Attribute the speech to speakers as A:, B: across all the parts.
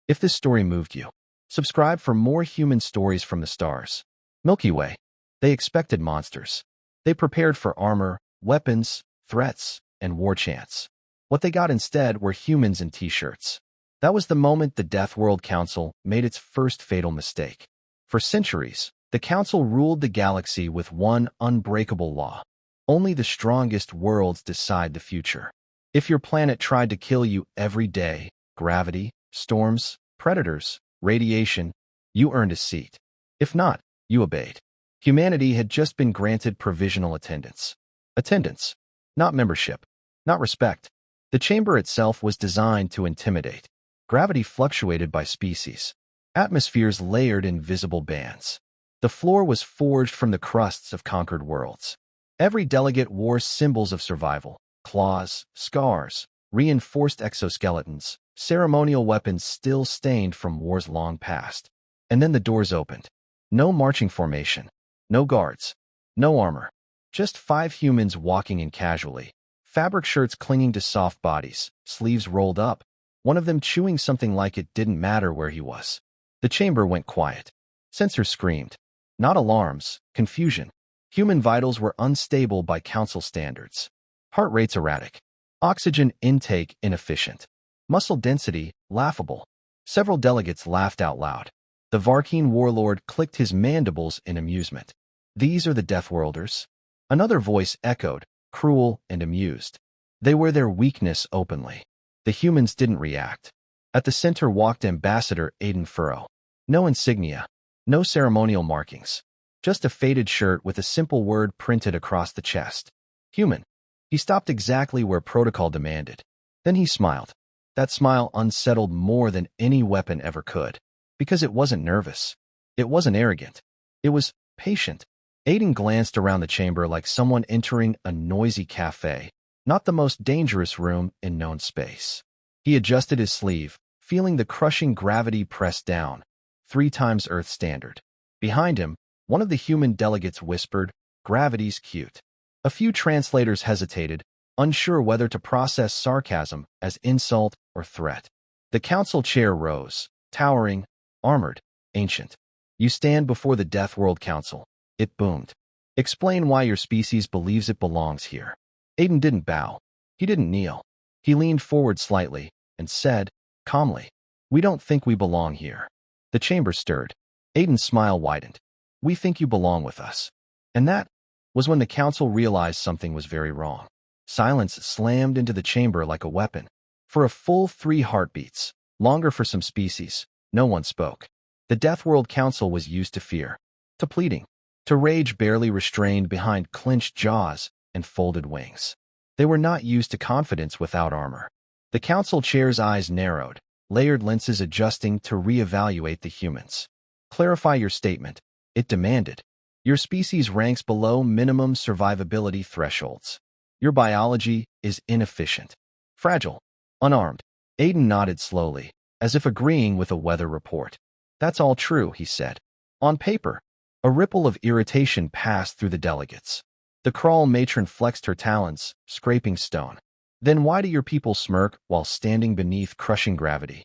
A: If this story moved you, subscribe for more human stories from the stars. Milky Way. They expected monsters. They prepared for armor, weapons, threats, and war chants. What they got instead were humans in t-shirts. That was the moment the Deathworld Council made its first fatal mistake. For centuries, the Council ruled the galaxy with one unbreakable law. Only the strongest worlds decide the future. If your planet tried to kill you every day, gravity, storms, predators, radiation, you earned a seat. If not, you obeyed. Humanity had just been granted provisional attendance. Attendance, not membership, not respect. The chamber itself was designed to intimidate. Gravity fluctuated by species. Atmospheres layered in visible bands. The floor was forged from the crusts of conquered worlds. Every delegate wore symbols of survival: claws, scars, reinforced exoskeletons, ceremonial weapons still stained from wars long past. And then the doors opened. No marching formation, no guards, no armor. Just 5 humans walking in casually, fabric shirts clinging to soft bodies, sleeves rolled up, one of them chewing something like it didn't matter where he was. The chamber went quiet. Sensors screamed. Not alarms, confusion. Human vitals were unstable by council standards. Heart rates erratic. Oxygen intake inefficient. Muscle density laughable. Several delegates laughed out loud. The Varkeen warlord clicked his mandibles in amusement. These are the Deathworlders? Another voice echoed, cruel and amused. They wear their weakness openly. The humans didn't react. At the center walked Ambassador Aiden Furrow. No insignia, no ceremonial markings. Just a faded shirt with a simple word printed across the chest. Human. He stopped exactly where protocol demanded. Then he smiled. That smile unsettled more than any weapon ever could. Because it wasn't nervous. It wasn't arrogant. It was patient. Aiden glanced around the chamber like someone entering a noisy cafe, not the most dangerous room in known space. He adjusted his sleeve, feeling the crushing gravity press down, 3 times Earth standard. Behind him, one of the human delegates whispered, "Gravity's cute." A few translators hesitated, unsure whether to process sarcasm as insult or threat. The council chair rose, towering, armored, ancient. "You stand before the Deathworld Council," it boomed. "Explain why your species believes it belongs here." Aiden didn't bow. He didn't kneel. He leaned forward slightly and said, calmly, "We don't think we belong here." The chamber stirred. Aiden's smile widened. "We think you belong with us." And that was when the council realized something was very wrong. Silence slammed into the chamber like a weapon. For a full 3 heartbeats, longer for some species, no one spoke. The Deathworld Council was used to fear, to pleading, to rage barely restrained behind clenched jaws and folded wings. They were not used to confidence without armor. The council chair's eyes narrowed, layered lenses adjusting to reevaluate the humans. "Clarify your statement," it demanded. "Your species ranks below minimum survivability thresholds. Your biology is inefficient, fragile, unarmed." Aiden nodded slowly, as if agreeing with a weather report. "That's all true," he said. "On paper." A ripple of irritation passed through the delegates. The crawl matron flexed her talons, scraping stone. "Then why do your people smirk while standing beneath crushing gravity?"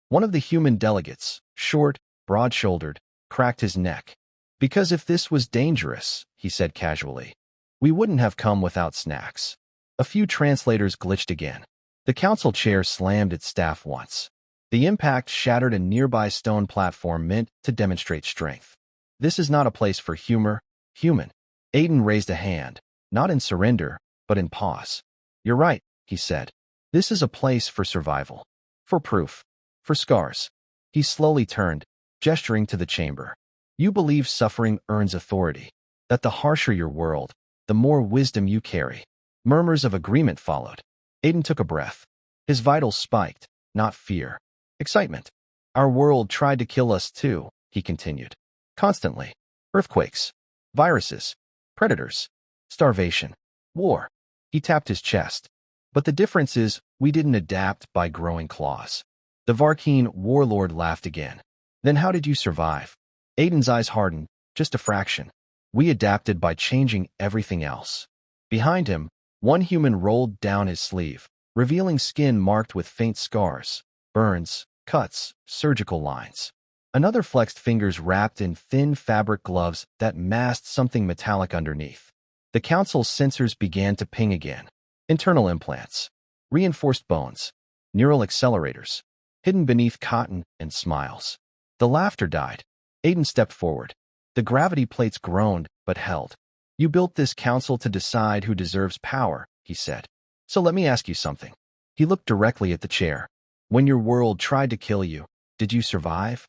A: One of the human delegates, short, broad-shouldered, cracked his neck. "Because if this was dangerous," he said casually, "we wouldn't have come without snacks." A few translators glitched again. The council chair slammed its staff once. The impact shattered a nearby stone platform meant to demonstrate strength. "This is not a place for humor, human." Aiden raised a hand, not in surrender, but in pause. "You're right," he said. "This is a place for survival. For proof. For scars." He slowly turned, gesturing to the chamber. "You believe suffering earns authority, that the harsher your world, the more wisdom you carry." Murmurs of agreement followed. Aiden took a breath. His vitals spiked, not fear. Excitement. "Our world tried to kill us too," he continued. "Constantly. Earthquakes. Viruses. Predators. Starvation. War." He tapped his chest. "But the difference is, we didn't adapt by growing claws." The Varkeen warlord laughed again. "Then how did you survive?" Aiden's eyes hardened, just a fraction. "We adapted by changing everything else." Behind him, one human rolled down his sleeve, revealing skin marked with faint scars, burns, cuts, surgical lines. Another flexed fingers wrapped in thin fabric gloves that masked something metallic underneath. The council's sensors began to ping again. Internal implants, reinforced bones, neural accelerators, hidden beneath cotton and smiles. The laughter died. Aiden stepped forward. The gravity plates groaned, but held. You built this council to decide who deserves power, he said. So let me ask you something. He looked directly at the chair. When your world tried to kill you, did you survive?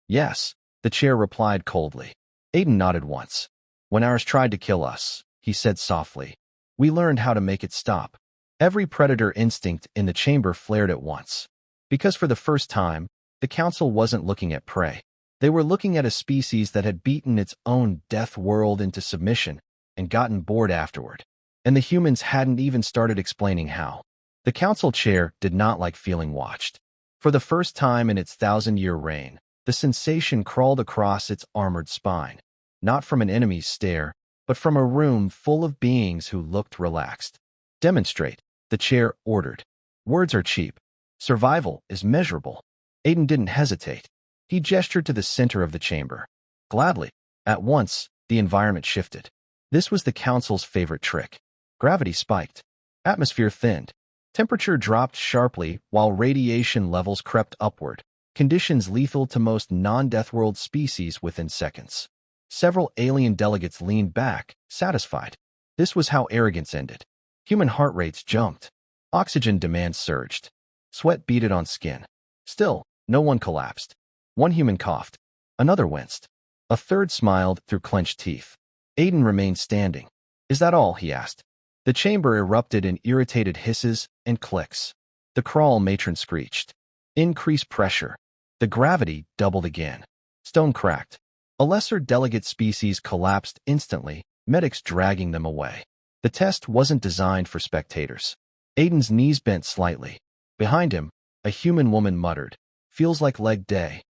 A: Yes, the chair replied coldly. Aiden nodded once. When ours tried to kill us, he said softly, we learned how to make it stop. Every predator instinct in the chamber flared at once. Because for the first time, the council wasn't looking at prey. They were looking at a species that had beaten its own death world into submission and gotten bored afterward. And the humans hadn't even started explaining how. The council chair did not like feeling watched. For the first time in its 1,000-year reign, the sensation crawled across its armored spine, not from an enemy's stare, but from a room full of beings who looked relaxed. Demonstrate, the chair ordered. Words are cheap. Survival is measurable. Aiden didn't hesitate. He gestured to the center of the chamber. Gladly. At once, the environment shifted. This was the council's favorite trick. Gravity spiked. Atmosphere thinned. Temperature dropped sharply while radiation levels crept upward, conditions lethal to most non-Deathworld species within seconds. Several alien delegates leaned back, satisfied. This was how arrogance ended. Human heart rates jumped. Oxygen demand surged. Sweat beaded on skin. Still, no one collapsed. One human coughed. Another winced. A third smiled through clenched teeth. Aiden remained standing. Is that all? He asked. The chamber erupted in irritated hisses and clicks. The crawl matron screeched. Increased pressure. The gravity doubled again. Stone cracked. A lesser delegate species collapsed instantly, medics dragging them away. The test wasn't designed for spectators. Aiden's knees bent slightly. Behind him, a human woman muttered, "Feels like leg day."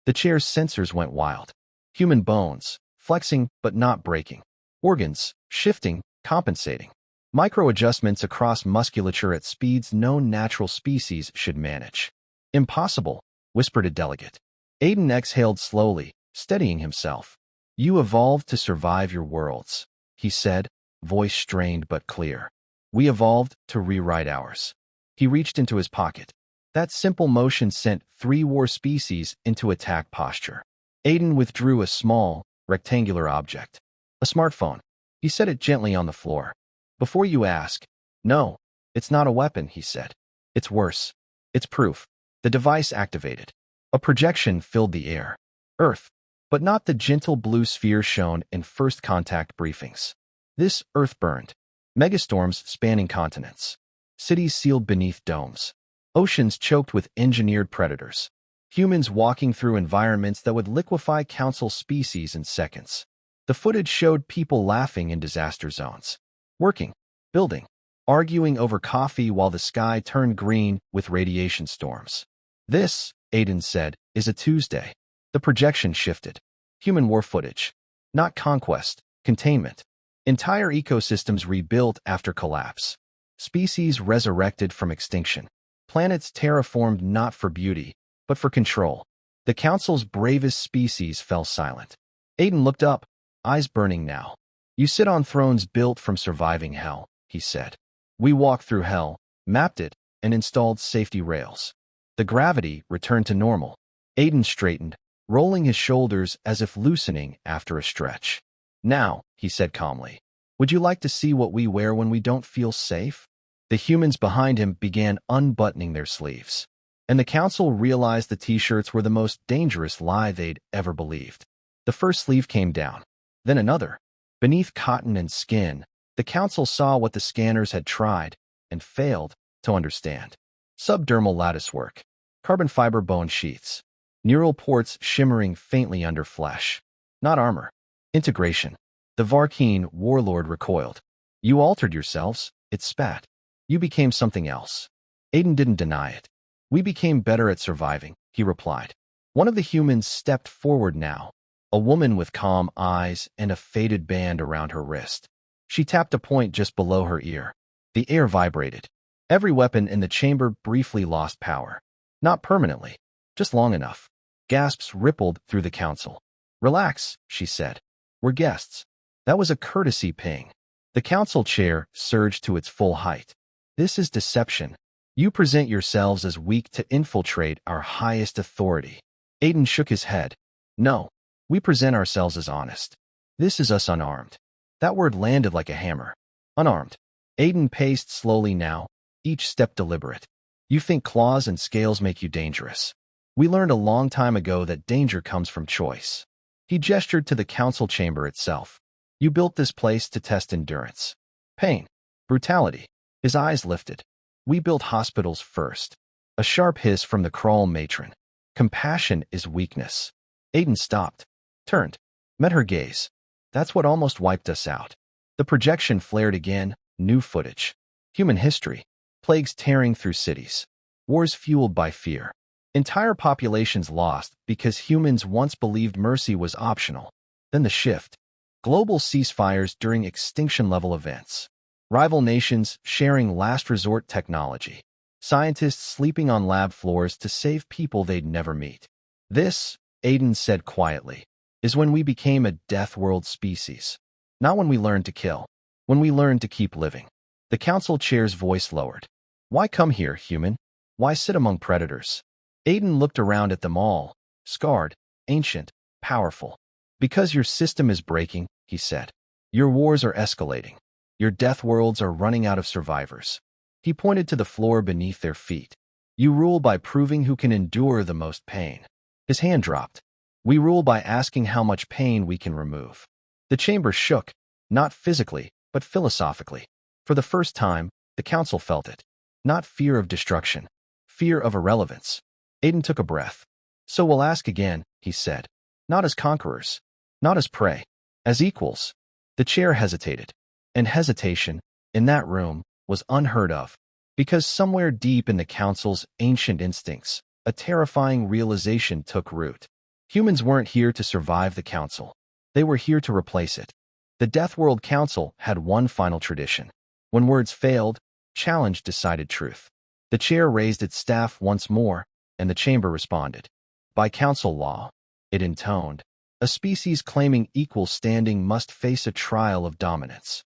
A: The chair's sensors went wild. Human bones, flexing but not breaking. Organs, shifting, compensating. Micro-adjustments across musculature at speeds no natural species should manage. Impossible, whispered a delegate. Aiden exhaled slowly, steadying himself. You evolved to survive your worlds, he said, voice strained but clear. We evolved to rewrite ours. He reached into his pocket. That simple motion sent 3 war species into attack posture. Aiden withdrew a small, rectangular object. A smartphone. He set it gently on the floor. Before you ask, no, it's not a weapon, he said. It's worse. It's proof. The device activated. A projection filled the air. Earth, but not the gentle blue sphere shown in first contact briefings. This Earth burned. Megastorms spanning continents. Cities sealed beneath domes. Oceans choked with engineered predators. Humans walking through environments that would liquefy council species in seconds. The footage showed people laughing in disaster zones. Working, building, arguing over coffee while the sky turned green with radiation storms. This, Aiden said, is a Tuesday. The projection shifted. Human war footage. Not conquest, containment. Entire ecosystems rebuilt after collapse. Species resurrected from extinction. Planets terraformed not for beauty, but for control. The Council's bravest species fell silent. Aiden looked up, eyes burning now. You sit on thrones built from surviving hell, he said. We walked through hell, mapped it, and installed safety rails. The gravity returned to normal. Aiden straightened, rolling his shoulders as if loosening after a stretch. Now, he said calmly, would you like to see what we wear when we don't feel safe? The humans behind him began unbuttoning their sleeves. And the council realized the t-shirts were the most dangerous lie they'd ever believed. The first sleeve came down. Then another. Beneath cotton and skin, the council saw what the scanners had tried and failed to understand. Subdermal latticework. Carbon fiber bone sheaths. Neural ports shimmering faintly under flesh. Not armor. Integration. The Varkeen warlord recoiled. You altered yourselves, it spat. You became something else. Aiden didn't deny it. We became better at surviving, he replied. One of the humans stepped forward now, a woman with calm eyes and a faded band around her wrist. She tapped a point just below her ear. The air vibrated. Every weapon in the chamber briefly lost power. Not permanently, Just long enough. Gasps rippled through the council. Relax, she said. We're guests. That was a courtesy ping. The council chair surged to its full height. This is deception. You present yourselves as weak to infiltrate our highest authority. Aiden shook his head. No, we present ourselves as honest. This is us unarmed. That word landed like a hammer. Unarmed. Aiden paced slowly now, each step deliberate. You think claws and scales make you dangerous. We learned a long time ago that danger comes from choice. He gestured to the council chamber itself. You built this place to test endurance. Pain. Brutality. His eyes lifted. We built hospitals first. A sharp hiss from the crawl matron. Compassion is weakness. Aiden stopped. Turned. Met her gaze. That's what almost wiped us out. The projection flared again, new footage. Human history. Plagues tearing through cities. Wars fueled by fear. Entire populations lost because humans once believed mercy was optional. Then the shift. Global ceasefires during extinction-level events. Rival nations sharing last resort technology. Scientists sleeping on lab floors to save people they'd never meet. This, Aiden said quietly, is when we became a Deathworld species. Not when we learned to kill. When we learned to keep living. The council chair's voice lowered. Why come here, human? Why sit among predators? Aiden looked around at them all, scarred, ancient, powerful. Because your system is breaking, he said. Your wars are escalating. Your death worlds are running out of survivors. He pointed to the floor beneath their feet. You rule by proving who can endure the most pain. His hand dropped. We rule by asking how much pain we can remove. The chamber shook, not physically, but philosophically. For the first time, the council felt it. Not fear of destruction, fear of irrelevance. Aiden took a breath. So we'll ask again, he said. Not as conquerors. Not as prey. As equals. The chair hesitated. And hesitation, in that room, was unheard of. Because somewhere deep in the council's ancient instincts, a terrifying realization took root. Humans weren't here to survive the council. They were here to replace it. The Deathworld Council had one final tradition. When words failed, challenge decided truth. The chair raised its staff once more, and the chamber responded. By council law, it intoned, a species claiming equal standing must face a trial of dominance.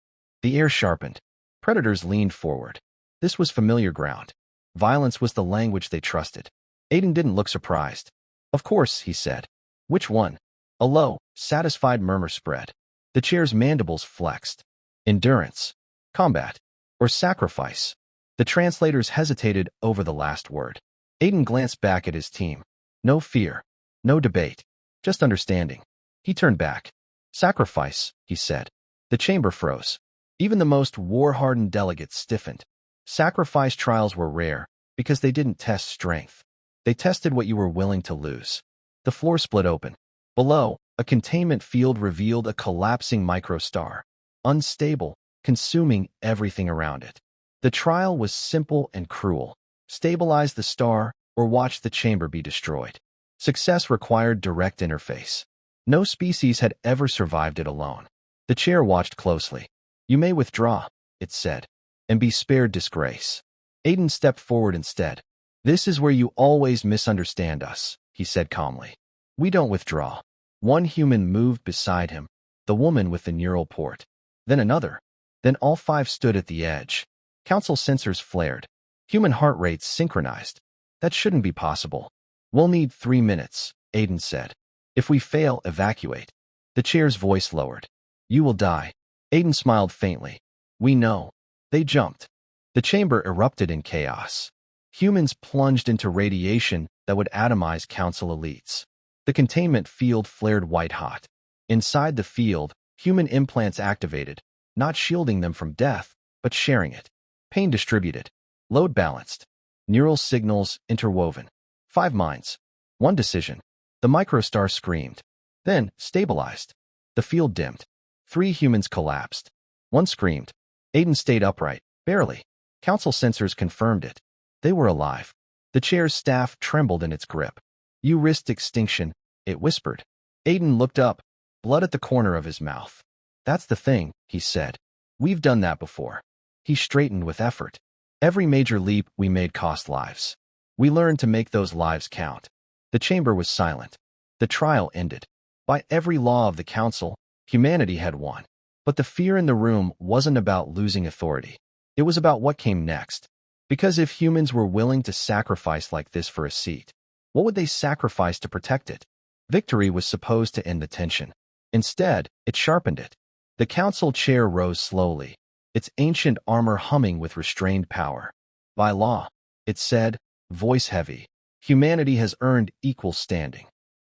A: The air sharpened. Predators leaned forward. This was familiar ground. Violence was the language they trusted. Aiden didn't look surprised. Of course, he said. Which one? A low, satisfied murmur spread. The chair's mandibles flexed. Endurance. Combat. Or sacrifice. The translators hesitated over the last word. Aiden glanced back at his team. No fear. No debate. Just understanding. He turned back. Sacrifice, he said. The chamber froze. Even the most war-hardened delegates stiffened. Sacrifice trials were rare because they didn't test strength. They tested what you were willing to lose. The floor split open. Below, a containment field revealed a collapsing microstar. Unstable, consuming everything around it. The trial was simple and cruel. Stabilize the star or watch the chamber be destroyed. Success required direct interface. No species had ever survived it alone. The chair watched closely. You may withdraw, it said, and be spared disgrace. Aiden stepped forward instead. This is where you always misunderstand us, he said calmly. We don't withdraw. One human moved beside him, the woman with the neural port. Then another. Then all five stood at the edge. Council sensors flared. Human heart rates synchronized. That shouldn't be possible. We'll need 3 minutes, Aiden said. If we fail, evacuate. The chair's voice lowered. You will die. Aiden smiled faintly. We know. They jumped. The chamber erupted in chaos. Humans plunged into radiation that would atomize council elites. The containment field flared white-hot. Inside the field, human implants activated, not shielding them from death, but sharing it. Pain distributed. Load balanced. Neural signals interwoven. 5 minds. 1 decision. The microstar screamed. Then, stabilized. The field dimmed. 3 humans collapsed. 1 screamed. Aiden stayed upright, barely. Council sensors confirmed it. They were alive. The chair's staff trembled in its grip. You risked extinction, it whispered. Aiden looked up, blood at the corner of his mouth. That's the thing, he said. We've done that before. He straightened with effort. Every major leap we made cost lives. We learned to make those lives count. The chamber was silent. The trial ended. By every law of the council, humanity had won. But the fear in the room wasn't about losing authority. It was about what came next. Because if humans were willing to sacrifice like this for a seat, what would they sacrifice to protect it? Victory was supposed to end the tension. Instead, it sharpened it. The council chair rose slowly, its ancient armor humming with restrained power. By law, it said, voice heavy, humanity has earned equal standing.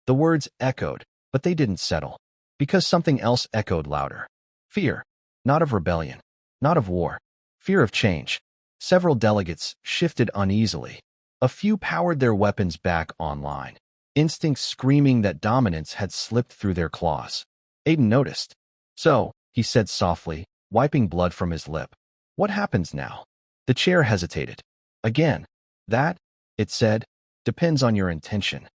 A: The words echoed, but they didn't settle. Because something else echoed louder. Fear. Not of rebellion. Not of war. Fear of change. Several delegates shifted uneasily. A few powered their weapons back online, instincts screaming that dominance had slipped through their claws. Aiden noticed. So, he said softly, wiping blood from his lip. What happens now? The chair hesitated. Again. That, it said, depends on your intention.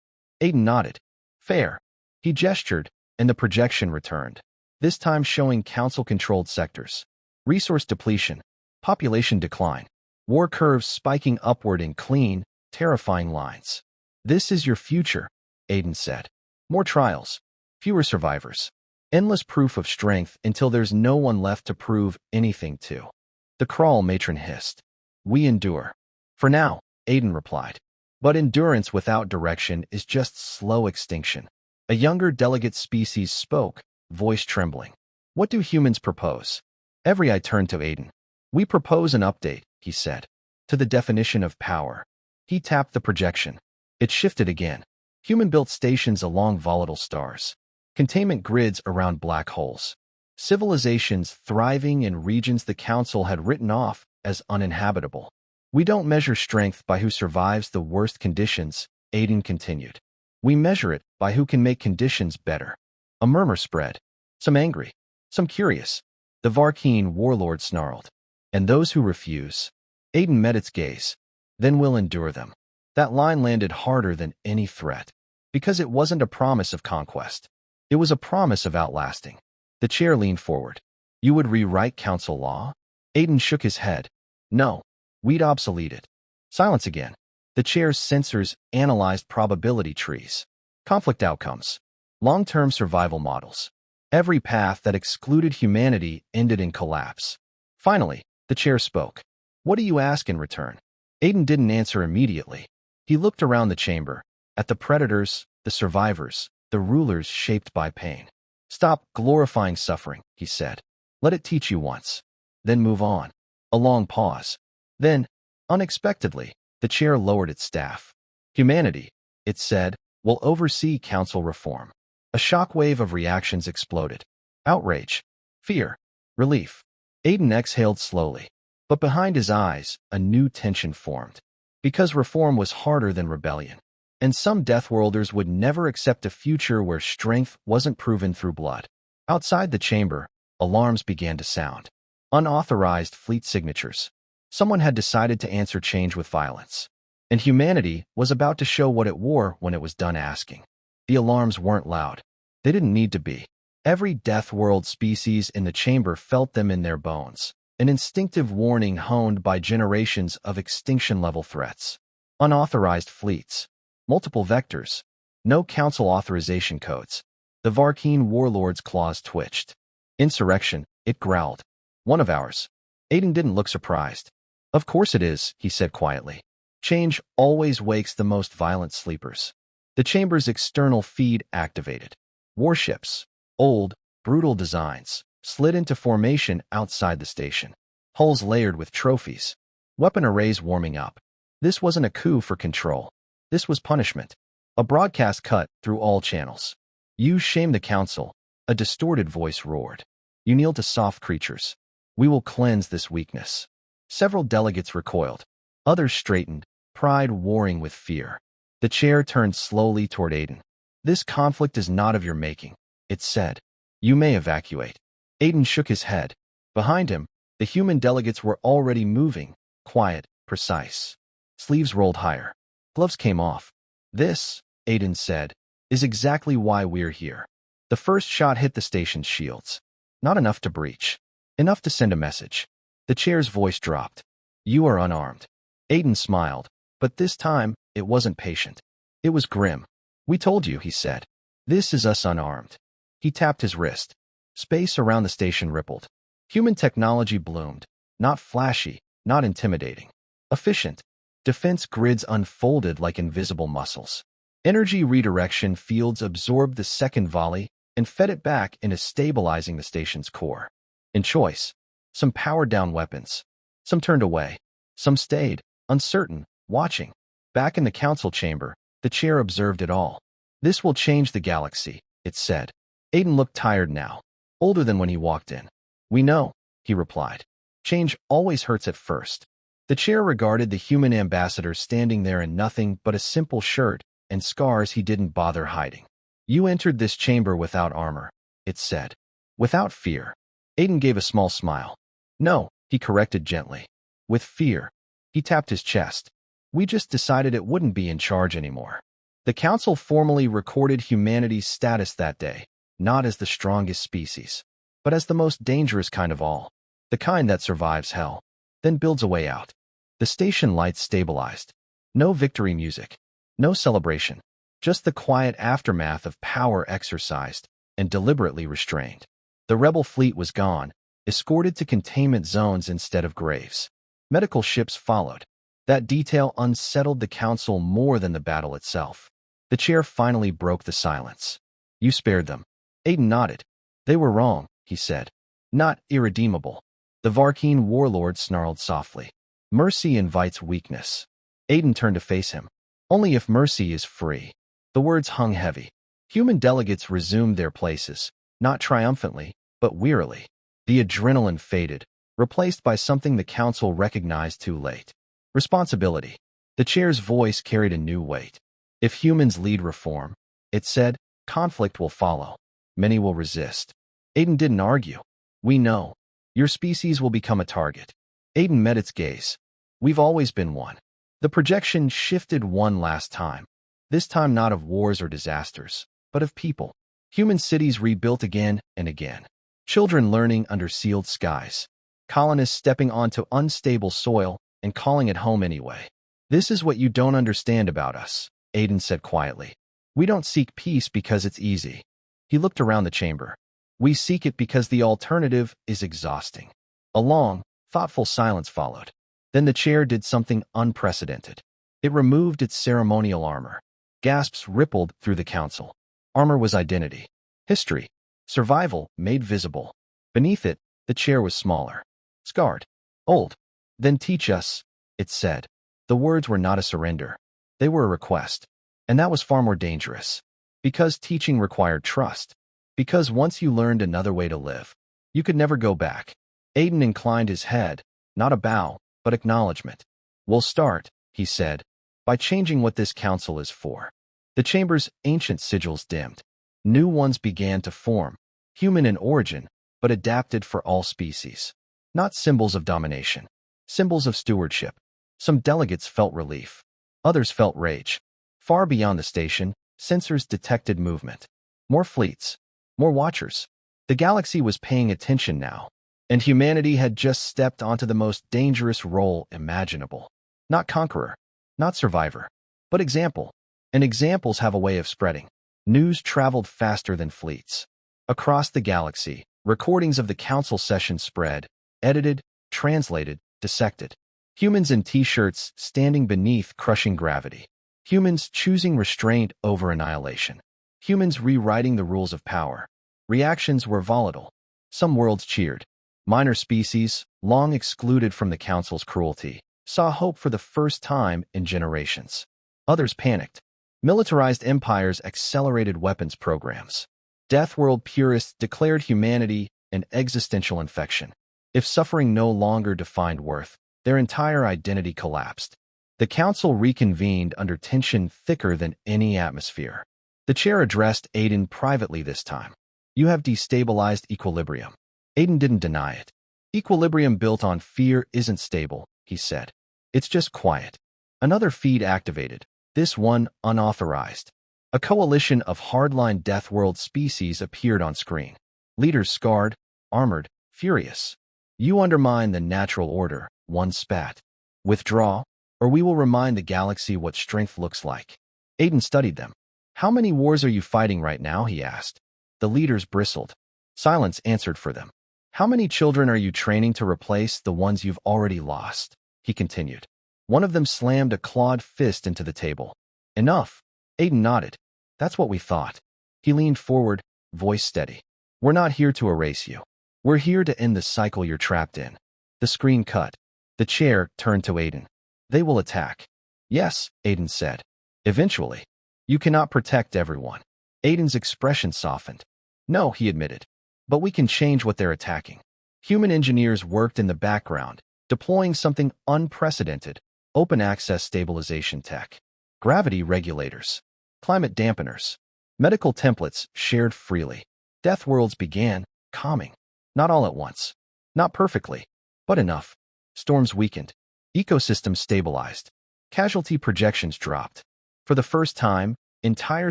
A: Aiden nodded. Fair. He gestured, and the projection returned, this time showing council-controlled sectors. Resource depletion, population decline, war curves spiking upward in clean, terrifying lines. This is your future, Aiden said. More trials, fewer survivors, endless proof of strength until there's no one left to prove anything to. The crawl matron hissed. We endure. For now, Aiden replied. But endurance without direction is just slow extinction. A younger delegate species spoke, voice trembling. What do humans propose? Every eye turned to Aiden. We propose an update, he said, to the definition of power. He tapped the projection. It shifted again. Human-built stations along volatile stars. Containment grids around black holes. Civilizations thriving in regions the council had written off as uninhabitable. We don't measure strength by who survives the worst conditions, Aiden continued. We measure it by who can make conditions better. A murmur spread. Some angry, some curious. The Varkeen warlord snarled. And those who refuse. Aiden met its gaze. Then we'll endure them. That line landed harder than any threat. Because it wasn't a promise of conquest. It was a promise of outlasting. The chair leaned forward. You would rewrite council law? Aiden shook his head. No. We'd obsolete it. Silence again. The chair's sensors analyzed probability trees. Conflict outcomes. Long-term survival models. Every path that excluded humanity ended in collapse. Finally, the chair spoke. What do you ask in return? Aiden didn't answer immediately. He looked around the chamber, at the predators, the survivors, the rulers shaped by pain. Stop glorifying suffering, he said. Let it teach you once. Then move on. A long pause. Then, unexpectedly, the chair lowered its staff. Humanity, it said, will oversee council reform. A shockwave of reactions exploded. Outrage, fear, relief. Aiden exhaled slowly. But behind his eyes, a new tension formed. Because reform was harder than rebellion. And some Deathworlders would never accept a future where strength wasn't proven through blood. Outside the chamber, alarms began to sound. Unauthorized fleet signatures. Someone had decided to answer change with violence. And humanity was about to show what it wore when it was done asking. The alarms weren't loud. They didn't need to be. Every Deathworld species in the chamber felt them in their bones. An instinctive warning honed by generations of extinction-level threats. Unauthorized fleets. Multiple vectors. No council authorization codes. The Varkeen warlords' claws twitched. Insurrection, it growled. One of ours. Aiden didn't look surprised. Of course it is, he said quietly. Change always wakes the most violent sleepers. The chamber's external feed activated. Warships, old, brutal designs, slid into formation outside the station. Hulls layered with trophies. Weapon arrays warming up. This wasn't a coup for control. This was punishment. A broadcast cut through all channels. You shame the council, a distorted voice roared. You kneel to soft creatures. We will cleanse this weakness. Several delegates recoiled. Others straightened, pride warring with fear. The chair turned slowly toward Aiden. This conflict is not of your making, it said. You may evacuate. Aiden shook his head. Behind him, the human delegates were already moving, quiet, precise. Sleeves rolled higher. Gloves came off. This, Aiden said, is exactly why we're here. The first shot hit the station's shields. Not enough to breach. Enough to send a message. The chair's voice dropped. You are unarmed. Aiden smiled, but this time, it wasn't patient. It was grim. "We told you," he said. "This is us unarmed." He tapped his wrist. Space around the station rippled. Human technology bloomed. Not flashy, not intimidating. Efficient. Defense grids unfolded like invisible muscles. Energy redirection fields absorbed the second volley and fed it back into stabilizing the station's core. In choice, some powered-down weapons. Some turned away. Some stayed, uncertain, watching. Back in the council chamber, the chair observed it all. "This will change the galaxy," it said. Aiden looked tired now, older than when he walked in. "We know," he replied. "Change always hurts at first." The chair regarded the human ambassador standing there in nothing but a simple shirt and scars he didn't bother hiding. "You entered this chamber without armor," it said. "Without fear." Aiden gave a small smile. "No," he corrected gently. "With fear." He tapped his chest. "We just decided it wouldn't be in charge anymore." The council formally recorded humanity's status that day, not as the strongest species, but as the most dangerous kind of all, the kind that survives hell, then builds a way out. The station lights stabilized. No victory music, no celebration, just the quiet aftermath of power exercised and deliberately restrained. The rebel fleet was gone, escorted to containment zones instead of graves. Medical ships followed. That detail unsettled the council more than the battle itself. The chair finally broke the silence. "You spared them." Aiden nodded. "They were wrong," he said. "Not irredeemable." The Varkeen warlord snarled softly. "Mercy invites weakness." Aiden turned to face him. "Only if mercy is free." The words hung heavy. Human delegates resumed their places, not triumphantly, but wearily. The adrenaline faded, replaced by something the council recognized too late. Responsibility. The chair's voice carried a new weight. "If humans lead reform," it said, "conflict will follow. Many will resist." Aiden didn't argue. "We know. Your species will become a target." Aiden met its gaze. "We've always been one." The projection shifted one last time. This time not of wars or disasters, but of people. Human cities rebuilt again and again. Children learning under sealed skies. Colonists stepping onto unstable soil and calling it home anyway. "This is what you don't understand about us," Aiden said quietly. "We don't seek peace because it's easy." He looked around the chamber. "We seek it because the alternative is exhausting." A long, thoughtful silence followed. Then the chair did something unprecedented. It removed its ceremonial armor. Gasps rippled through the council. Armor was identity. History. Survival made visible. Beneath it, the chair was smaller. Scarred. Old. "Then teach us," it said. The words were not a surrender. They were a request. And that was far more dangerous. Because teaching required trust. Because once you learned another way to live, you could never go back. Aiden inclined his head, not a bow, but acknowledgement. "We'll start," he said, "by changing what this council is for." The chamber's ancient sigils dimmed. New ones began to form, human in origin, but adapted for all species. Not symbols of domination, symbols of stewardship. Some delegates felt relief. Others felt rage. Far beyond the station, sensors detected movement. More fleets. More watchers. The galaxy was paying attention now, and humanity had just stepped onto the most dangerous role imaginable. Not conqueror, not survivor, but example. And examples have a way of spreading. News traveled faster than fleets. Across the galaxy, recordings of the council session spread, edited, translated, dissected. Humans in t-shirts standing beneath crushing gravity. Humans choosing restraint over annihilation. Humans rewriting the rules of power. Reactions were volatile. Some worlds cheered. Minor species, long excluded from the council's cruelty, saw hope for the first time in generations. Others panicked. Militarized empires accelerated weapons programs. Deathworld purists declared humanity an existential infection. If suffering no longer defined worth, their entire identity collapsed. The council reconvened under tension thicker than any atmosphere. The chair addressed Aiden privately this time. "You have destabilized equilibrium." Aiden didn't deny it. "Equilibrium built on fear isn't stable," he said. "It's just quiet." Another feed activated, this one unauthorized. A coalition of hardline Deathworld species appeared on screen. Leaders scarred, armored, furious. "You undermine the natural order," one spat. "Withdraw, or we will remind the galaxy what strength looks like." Aiden studied them. How many wars are you fighting right now? He asked. The leaders bristled. Silence answered for them. How many children are you training to replace the ones you've already lost? He continued. One of them slammed a clawed fist into the table. Enough. Aiden nodded. That's what we thought. He leaned forward, voice steady. We're not here to erase you. We're here to end the cycle you're trapped in. The screen cut. The chair turned to Aiden. They will attack. Yes, Aiden said. Eventually. You cannot protect everyone. Aiden's expression softened. No, he admitted. But we can change what they're attacking. Human engineers worked in the background, deploying something unprecedented, open access stabilization tech, gravity regulators, climate dampeners, medical templates shared freely. Deathworlds began, calming. Not all at once. Not perfectly, but enough. Storms weakened. Ecosystems stabilized. Casualty projections dropped. For the first time, entire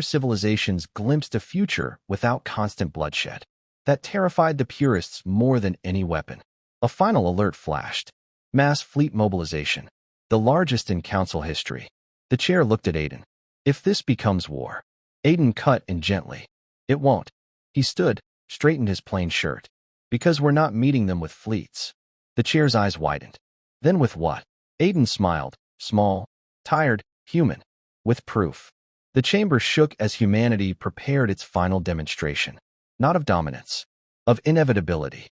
A: civilizations glimpsed a future without constant bloodshed. That terrified the purists more than any weapon. A final alert flashed. Mass fleet mobilization. The largest in council history. The chair looked at Aiden. If this becomes war. Aiden cut in gently. It won't. He stood, straightened his plain shirt. Because we're not meeting them with fleets. The chair's eyes widened. Then with what? Aiden smiled. Small, tired, human. With proof. The chamber shook as humanity prepared its final demonstration. Not of dominance. Of inevitability.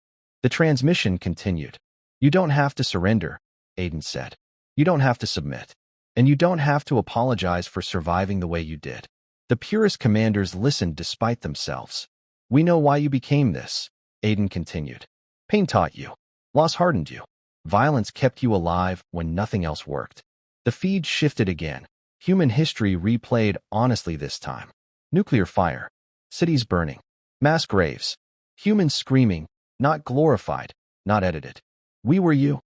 A: The transmission continued. You don't have to surrender, Aiden said. You don't have to submit. And you don't have to apologize for surviving the way you did. The purist commanders listened despite themselves. We know why you became this, Aiden continued. Pain taught you. Loss hardened you. Violence kept you alive when nothing else worked. The feed shifted again. Human history replayed honestly this time. Nuclear fire. Cities burning. Mass graves. Humans screaming, not glorified, not edited. We were you,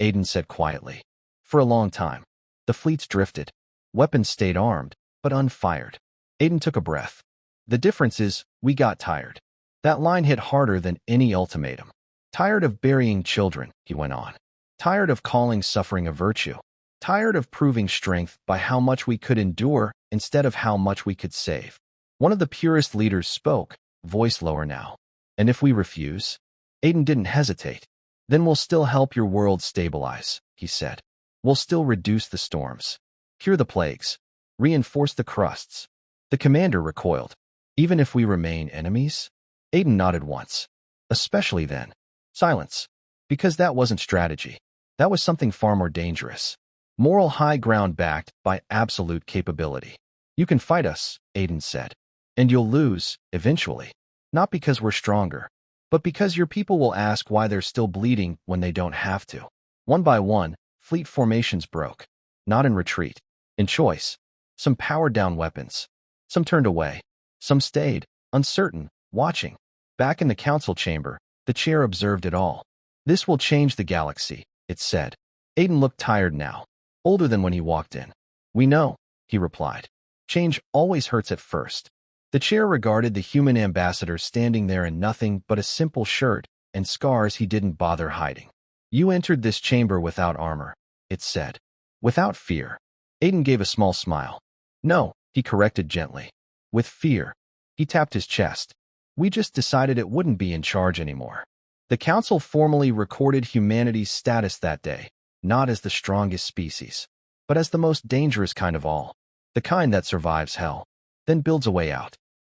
A: Aiden said quietly. For a long time. The fleets drifted. Weapons stayed armed, but unfired. Aiden took a breath. The difference is, we got tired. That line hit harder than any ultimatum. Tired of burying children, he went on. Tired of calling suffering a virtue. Tired of proving strength by how much we could endure instead of how much we could save. One of the purest leaders spoke, voice lower now. And if we refuse? Aiden didn't hesitate. Then we'll still help your world stabilize, he said. We'll still reduce the storms. Cure the plagues. Reinforce the crusts. The commander recoiled. Even if we remain enemies? Aiden nodded once. Especially then. Silence. Because that wasn't strategy. That was something far more dangerous. Moral high ground backed by absolute capability. You can fight us, Aiden said. And you'll lose, eventually. Not because we're stronger, but because your people will ask why they're still bleeding when they don't have to. One by one, fleet formations broke. Not in retreat. In choice. Some powered down weapons. Some turned away. Some stayed, uncertain, watching. Back in the council chamber, the chair observed it all. This will change the galaxy, it said. Aiden looked tired now. Older than when he walked in. We know, he replied. Change always hurts at first. The chair regarded the human ambassador standing there in nothing but a simple shirt and scars he didn't bother hiding. You entered this chamber without armor, it said. Without fear. Aiden gave a small smile. No, he corrected gently. With fear. He tapped his chest. We just decided it wouldn't be in charge anymore. The council formally recorded humanity's status that day, not as the strongest species, but as the most dangerous kind of all. The kind that survives hell, then builds a way out.